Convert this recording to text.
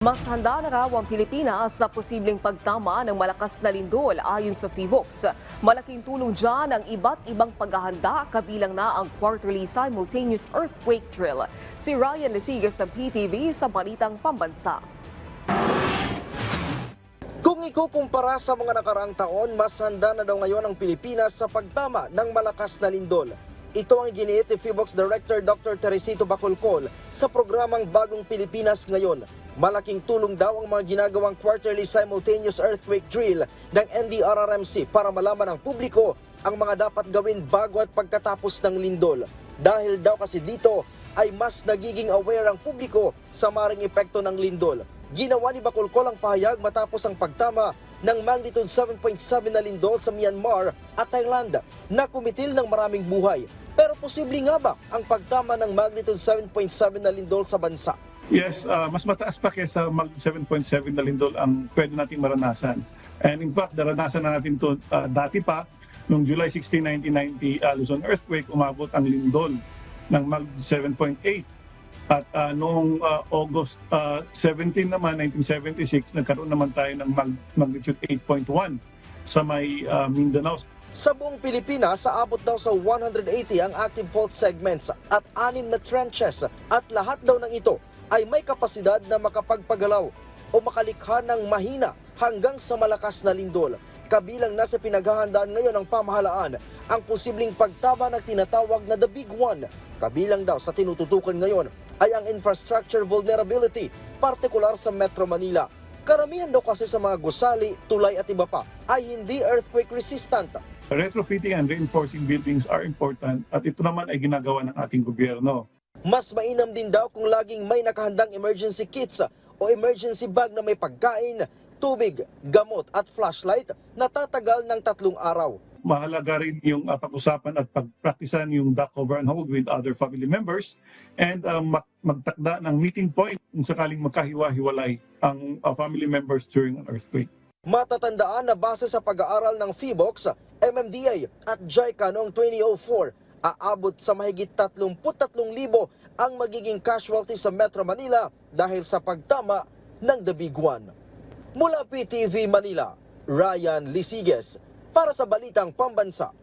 Mas handa na raw ang Pilipinas sa posibleng pagtama ng malakas na lindol ayon sa PHIVOLCS. Malaking tulong dyan ang iba't ibang paghahanda kabilang na ang quarterly simultaneous earthquake drill. Si Ryan Lesigas ng PTV sa Balitang Pambansa. Kung ikukumpara sa mga nakaraang taon, mas handa na daw ngayon ang Pilipinas sa pagtama ng malakas na lindol. Ito ang giniit ni PHIVOLCS Director Dr. Teresito Bacolcol sa programang Bagong Pilipinas Ngayon. Malaking tulong daw ang mga ginagawang quarterly simultaneous earthquake drill ng NDRRMC para malaman ng publiko ang mga dapat gawin bago at pagkatapos ng lindol. Dahil daw kasi dito ay mas nagiging aware ang publiko sa maring epekto ng lindol. Ginawa ni Bacolcol ang pahayag matapos ang pagtama ng magnitude 7.7 na lindol sa Myanmar at Thailand na kumitil ng maraming buhay. Pero posible nga ba ang pagtama ng magnitude 7.7 na lindol sa bansa? Yes, mas mataas pa kaysa 7.7 na lindol ang pwede nating maranasan. And in fact, naranasan na natin ito dati pa, noong July 16, 1990, Luzon earthquake, umabot ang lindol ng magnitude 7.8. At noong August 17 naman, 1976, nagkaroon naman tayo ng magnitude 8.1 sa may Mindanao. Sa buong Pilipinas, aabot daw sa 180 ang active fault segments at 6 na trenches at lahat daw ng ito ay may kapasidad na makapagpagalaw o makalikha ng mahina hanggang sa malakas na lindol. Kabilang na sa pinaghahandaan ngayon ng pamahalaan ang posibleng pagtama ng tinatawag na The Big One. Kabilang daw sa tinututukan ngayon ay ang infrastructure vulnerability, partikular sa Metro Manila. Karamihan daw kasi sa mga gusali, tulay at iba pa ay hindi earthquake resistant. Retrofitting and reinforcing buildings are important at ito naman ay ginagawa ng ating gobyerno. Mas mainam din daw kung laging may nakahandang emergency kits o emergency bag na may pagkain, tubig, gamot at flashlight na tatagal ng 3 araw. Mahalaga rin yung pag-usapan at pagpraktisan yung duck over and hold with other family members and magtakda ng meeting point kung sakaling magkahiwa-hiwalay ang family members during an earthquake. Matatandaan na base sa pag-aaral ng PHIVOLCS, MMDA at JICA noong 2004, aabot sa mahigit 33,000 ang magiging casualty sa Metro Manila dahil sa pagtama ng The Big One. Mula PTV Manila, Ryan Lesigas para sa Balitang Pambansa.